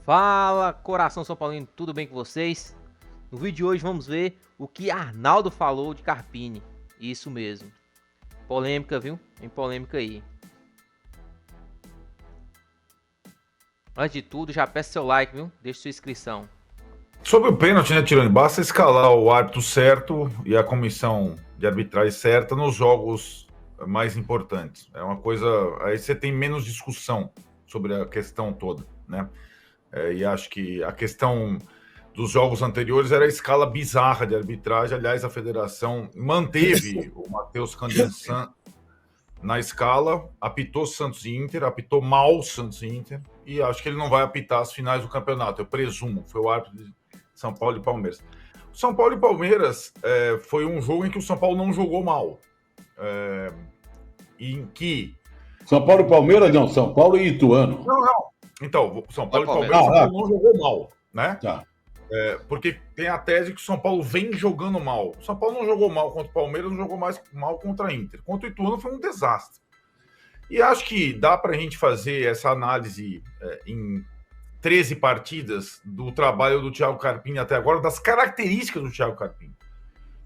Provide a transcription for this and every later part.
Fala, coração São Paulino, tudo bem com vocês? No vídeo de hoje vamos ver o que Arnaldo falou de Carpini. Isso mesmo. Polêmica, viu? Tem polêmica aí. Antes de tudo, já peça seu like, viu? Deixe sua inscrição. Sobre o pênalti, né, Tirone? Basta escalar o árbitro certo e a comissão de arbitragem certa nos jogos mais importantes. É uma coisa... Aí você tem menos discussão sobre a questão toda, né? E acho que a questão dos jogos anteriores era a escala bizarra de arbitragem. Aliás, a federação manteve o Matheus Candensan na escala, apitou Santos e Inter, apitou mal Santos e Inter, e acho que ele não vai apitar as finais do campeonato, eu presumo. Foi o árbitro de São Paulo e Palmeiras. São Paulo e Palmeiras foi um jogo em que o São Paulo não jogou mal. Em que... São Paulo e Palmeiras, não, São Paulo e Ituano. Não. Então, São Paulo e Palmeiras, São Paulo não jogou mal, né? Tá. Porque tem a tese que o São Paulo vem jogando mal. O São Paulo não jogou mal contra o Palmeiras, não jogou mais mal contra a Inter. Contra o Ituano foi um desastre. E acho que dá para a gente fazer essa análise em 13 partidas do trabalho do Thiago Carpini até agora, das características do Thiago Carpini.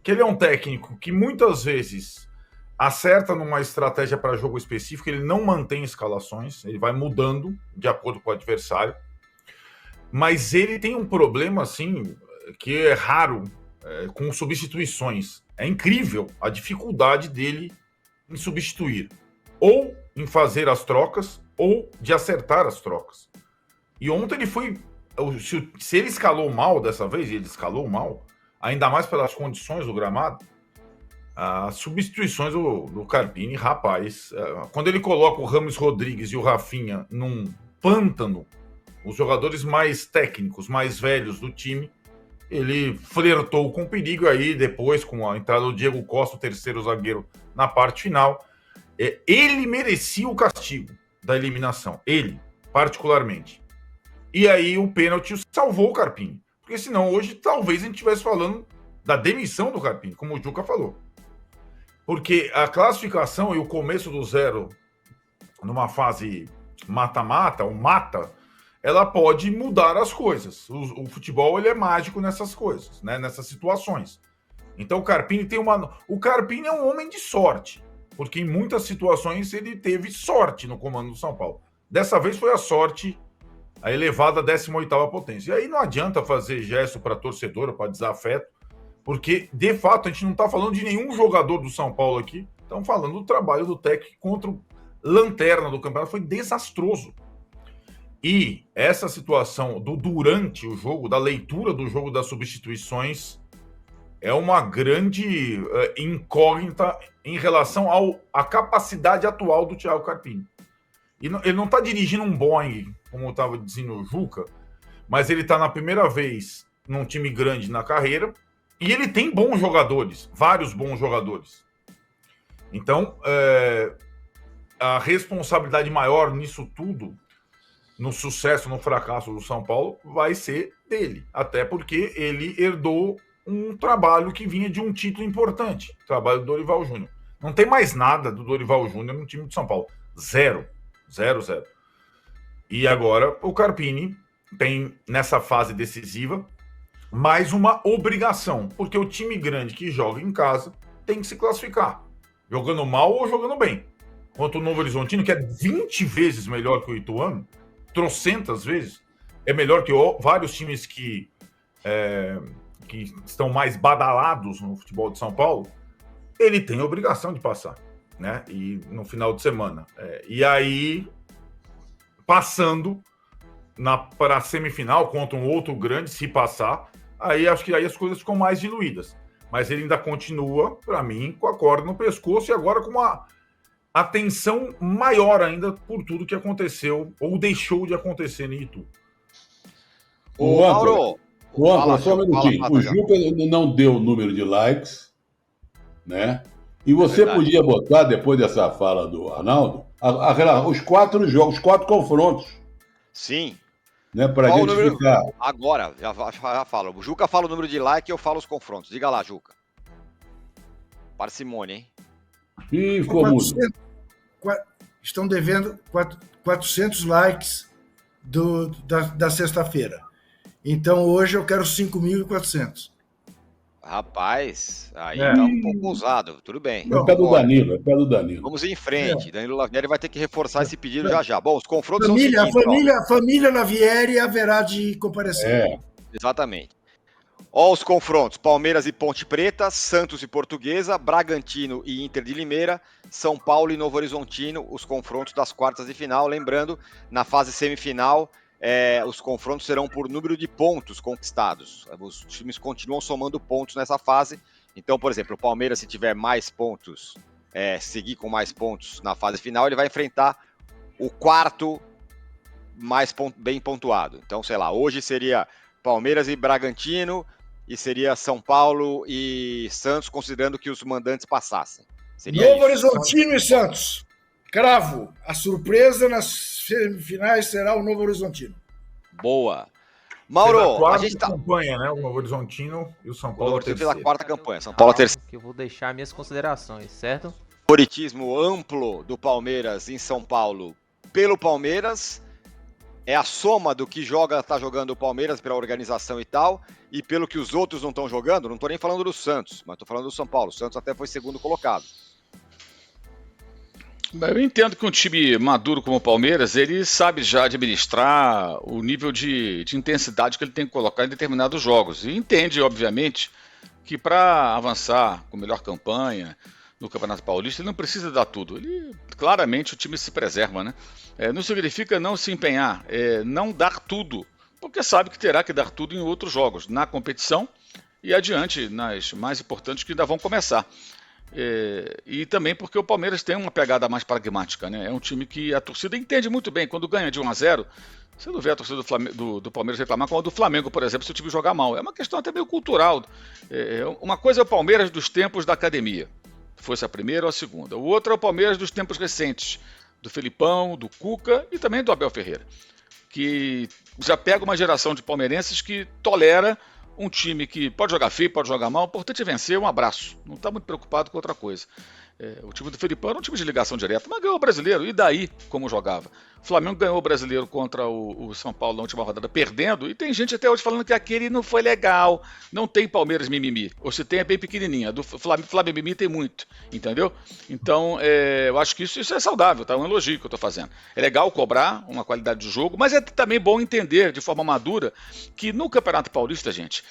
Que ele é um técnico que muitas vezes acerta numa estratégia para jogo específico, ele não mantém escalações, ele vai mudando de acordo com o adversário. Mas ele tem um problema, assim, que é raro, com substituições. É incrível a dificuldade dele em substituir. Ou em fazer as trocas, ou de acertar as trocas. E ontem ele foi... Se ele escalou mal dessa vez, e ele escalou mal, ainda mais pelas condições do gramado, as substituições do Carpini, rapaz, quando ele coloca o Rames Rodrigues e o Rafinha num pântano, os jogadores mais técnicos, mais velhos do time, ele flertou com perigo. Aí depois, com a entrada do Diego Costa, o terceiro zagueiro, na parte final, ele merecia o castigo da eliminação, ele, particularmente. E aí o pênalti salvou o Carpini, porque senão hoje talvez a gente estivesse falando da demissão do Carpini, como o Juca falou. Porque a classificação e o começo do zero numa fase mata-mata, ou mata, ela pode mudar as coisas. O futebol ele é mágico nessas coisas, né? Nessas situações. Então o Carpini O Carpini é um homem de sorte, porque em muitas situações ele teve sorte no comando do São Paulo. Dessa vez foi a sorte, a elevada 18ª potência. E aí não adianta fazer gesto para torcedor, para desafeto, porque de fato a gente não está falando de nenhum jogador do São Paulo aqui. Estamos falando do trabalho do técnico contra o lanterna do campeonato. Foi desastroso. E essa situação durante o jogo, da leitura do jogo das substituições, é uma grande incógnita em relação à capacidade atual do Thiago Carpini. E ele não está dirigindo um Boeing, como estava dizendo o Juca, mas ele está na primeira vez num time grande na carreira, e ele tem bons jogadores, vários bons jogadores. Então, a responsabilidade maior nisso tudo, no sucesso, no fracasso do São Paulo, vai ser dele. Até porque ele herdou um trabalho que vinha de um título importante, o trabalho do Dorival Júnior. Não tem mais nada do Dorival Júnior no time de São Paulo. Zero. E agora o Carpini tem, nessa fase decisiva, mais uma obrigação, porque o time grande que joga em casa tem que se classificar, jogando mal ou jogando bem. Quanto o Novo Horizontino, que é 20 vezes melhor que o Ituano, trocentas vezes, é melhor que vários times que estão mais badalados no futebol de São Paulo, ele tem a obrigação de passar, né? E no final de semana. E aí, passando para a semifinal contra um outro grande, se passar, aí acho que aí as coisas ficam mais diluídas. Mas ele ainda continua, para mim, com a corda no pescoço e agora com uma atenção maior ainda por tudo que aconteceu ou deixou de acontecer no Itu. Ô, Mauro, só um minutinho. O Juca não deu o número de likes, né? E você podia botar, depois dessa fala do Arnaldo, os 4 jogos, os 4 confrontos. Sim. Né, pra gente ficar... Agora, já falo. O Juca fala o número de like e eu falo os confrontos. Diga lá, Juca. Parcimônia, hein? Ih, ficou muito. Estão devendo 400 likes da sexta-feira. Então, hoje eu quero 5.400. Rapaz, aí tá um pouco ousado. Tudo bem. É pé do Danilo, Vamos em frente. Danilo Lavieri vai ter que reforçar esse pedido já. Bom, os confrontos família, são os seguintes, a família Lavieri haverá de comparecer. Exatamente. Ó, os confrontos: Palmeiras e Ponte Preta, Santos e Portuguesa, Bragantino e Inter de Limeira, São Paulo e Novo Horizontino, os confrontos das quartas de final. Lembrando, na fase semifinal, os confrontos serão por número de pontos conquistados. Os times continuam somando pontos nessa fase. Então, por exemplo, o Palmeiras, se tiver mais pontos, seguir com mais pontos na fase final, ele vai enfrentar o quarto mais bem pontuado. Então, sei lá, hoje seria Palmeiras e Bragantino, e seria São Paulo e Santos, considerando que os mandantes passassem. Seria Novo Horizontino e Santos. Cravo. A surpresa nas semifinais será o Novo Horizontino. Boa. Mauro, a gente campanha, né? O Novo Horizontino e o São Paulo. O fez a quarta campanha. São Paulo a terceira. Que eu vou deixar minhas considerações, certo? Favoritismo amplo do Palmeiras em São Paulo pelo Palmeiras. É a soma do que tá jogando o Palmeiras pela organização e tal, e pelo que os outros não estão jogando. Não estou nem falando do Santos, mas estou falando do São Paulo. O Santos até foi segundo colocado. Eu entendo que um time maduro como o Palmeiras, ele sabe já administrar o nível de intensidade que ele tem que colocar em determinados jogos. E entende, obviamente, que para avançar com melhor campanha no Campeonato Paulista, ele não precisa dar tudo. Claramente o time se preserva, né? Não significa não se empenhar, não dar tudo, porque sabe que terá que dar tudo em outros jogos, na competição e adiante, nas mais importantes que ainda vão começar. E também porque o Palmeiras tem uma pegada mais pragmática, né? É um time que a torcida entende muito bem. Quando ganha de 1-0, você não vê a torcida do Palmeiras reclamar como a do Flamengo, por exemplo, se o time jogar mal. É uma questão até meio cultural. Uma coisa é o Palmeiras dos tempos da academia, fosse a primeira ou a segunda. O outro é o Palmeiras dos tempos recentes, do Felipão, do Cuca e também do Abel Ferreira, que já pega uma geração de palmeirenses que tolera um time que pode jogar feio, pode jogar mal, o importante é vencer, um abraço. Não está muito preocupado com outra coisa. O time do Felipão era um time de ligação direta, mas ganhou o brasileiro, e daí como jogava? O Flamengo ganhou o brasileiro contra o São Paulo na última rodada, perdendo, e tem gente até hoje falando que aquele não foi legal, não tem Palmeiras mimimi, ou se tem é bem pequenininha, do Flamengo mimimi tem muito, entendeu? Então, eu acho que isso é saudável, tá? É um elogio que eu tô fazendo. É legal cobrar uma qualidade de jogo, mas é também bom entender de forma madura que no Campeonato Paulista, gente,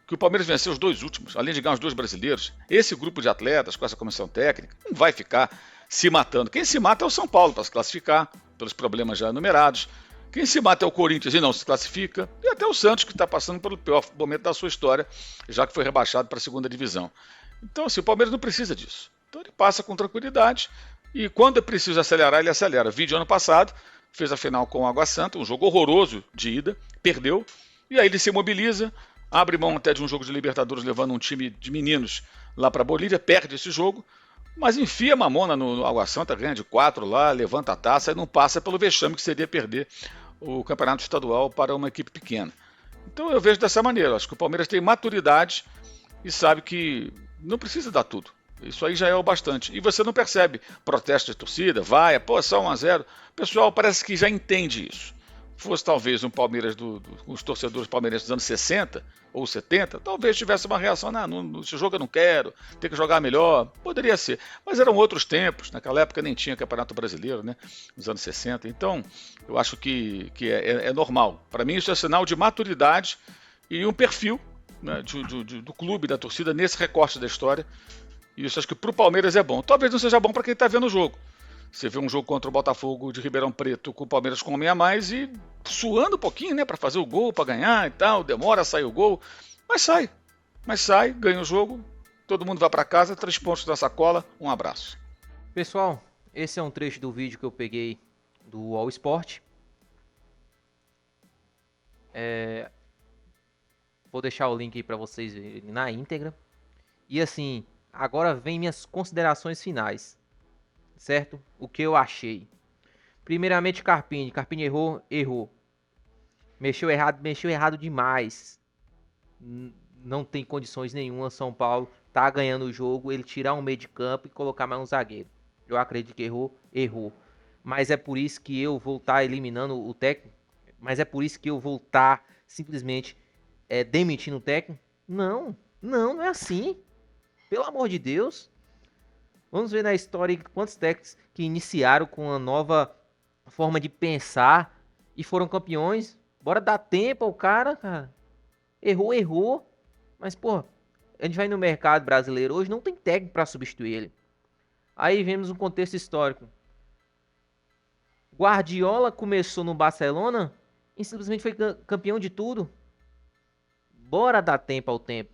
que o Palmeiras venceu os dois últimos, além de ganhar os dois brasileiros, esse grupo de atletas com essa comissão técnica não vai ficar se matando. Quem se mata é o São Paulo para se classificar, pelos problemas já enumerados. Quem se mata é o Corinthians e não se classifica, e até o Santos, que está passando pelo pior momento da sua história, já que foi rebaixado para a segunda divisão. Então, assim, o Palmeiras não precisa disso. Então ele passa com tranquilidade, e quando é preciso acelerar, ele acelera. Vídeo ano passado, fez a final com o Água Santa, um jogo horroroso de ida, perdeu, e aí ele se mobiliza, abre mão até de um jogo de Libertadores, levando um time de meninos lá para a Bolívia, perde esse jogo, mas enfia a mamona no Água Santa, ganha de 4 lá, levanta a taça e não passa pelo vexame que seria perder o campeonato estadual para uma equipe pequena. Então eu vejo dessa maneira, acho que o Palmeiras tem maturidade e sabe que não precisa dar tudo. Isso aí já é o bastante. E você não percebe protesto de torcida, vai, pô, só 1-0. O pessoal parece que já entende isso. Fosse talvez um Palmeiras os torcedores palmeirenses dos anos 60 ou 70, talvez tivesse uma reação, esse jogo eu não quero, tem que jogar melhor, poderia ser, mas eram outros tempos, naquela época nem tinha Campeonato Brasileiro, né, nos anos 60, então eu acho que é normal. Para mim isso é sinal de maturidade e um perfil, né, do clube, da torcida nesse recorte da história, e isso acho que para o Palmeiras é bom. Talvez não seja bom para quem está vendo o jogo. Você vê um jogo contra o Botafogo de Ribeirão Preto com o Palmeiras com um homem a mais e suando um pouquinho, né, para fazer o gol, para ganhar e tal, demora a sair o gol, mas sai, ganha o jogo, todo mundo vai para casa, 3 pontos na sacola, um abraço. Pessoal, esse é um trecho do vídeo que eu peguei do All Sport. Vou deixar o link aí para vocês verem na íntegra. E assim, agora vem minhas considerações finais. Certo? O que eu achei. Primeiramente, Carpini errou. Mexeu errado demais. Não tem condições nenhuma. São Paulo tá ganhando o jogo, ele tirar um meio de campo e colocar mais um zagueiro. Eu acredito que errou. Mas é por isso que eu vou estar eliminando o técnico. Mas é por isso que eu vou estar simplesmente demitindo o técnico? Não é assim. Pelo amor de Deus. Vamos ver na história quantos técnicos que iniciaram com uma nova forma de pensar e foram campeões. Bora dar tempo ao cara. Errou. Mas, pô, a gente vai no mercado brasileiro hoje, não tem técnico para substituir ele. Aí vemos um contexto histórico. Guardiola começou no Barcelona e simplesmente foi campeão de tudo. Bora dar tempo ao tempo.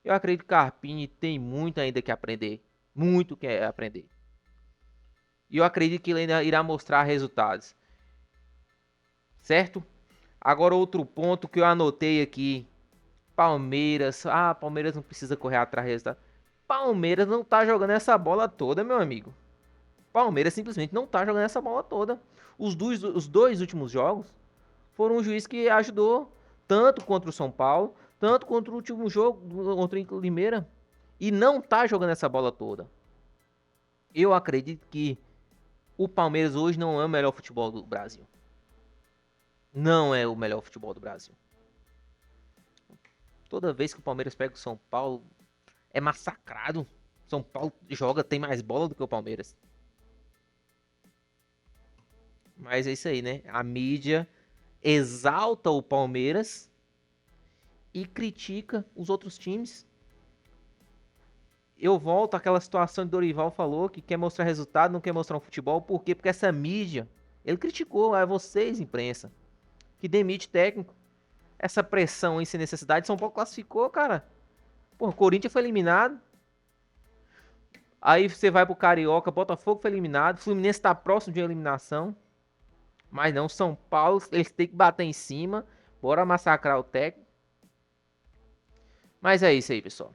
Eu acredito que Carpini tem muito ainda que aprender. Muito que aprender. E eu acredito que ele ainda irá mostrar resultados. Certo? Agora outro ponto que eu anotei aqui. Palmeiras. Palmeiras não precisa correr atrás do resultado. Palmeiras não tá jogando essa bola toda, meu amigo. Palmeiras simplesmente não tá jogando essa bola toda. Os dois últimos jogos foram um juiz que ajudou tanto contra o São Paulo, tanto contra o último jogo contra o Limeira. E não tá jogando essa bola toda. Eu acredito que o Palmeiras hoje não é o melhor futebol do Brasil. Não é o melhor futebol do Brasil. Toda vez que o Palmeiras pega o São Paulo, é massacrado. São Paulo tem mais bola do que o Palmeiras. Mas é isso aí, né? A mídia exalta o Palmeiras e critica os outros times. Eu volto àquela situação que Dorival falou, que quer mostrar resultado, não quer mostrar um futebol. Por quê? Porque essa mídia, ele criticou, vocês, imprensa, que demite técnico. Essa pressão aí sem necessidade, São Paulo classificou, cara. Pô, o Corinthians foi eliminado. Aí você vai pro Carioca, Botafogo foi eliminado, Fluminense tá próximo de eliminação. Mas não, São Paulo, eles têm que bater em cima. Bora massacrar o técnico. Mas é isso aí, pessoal.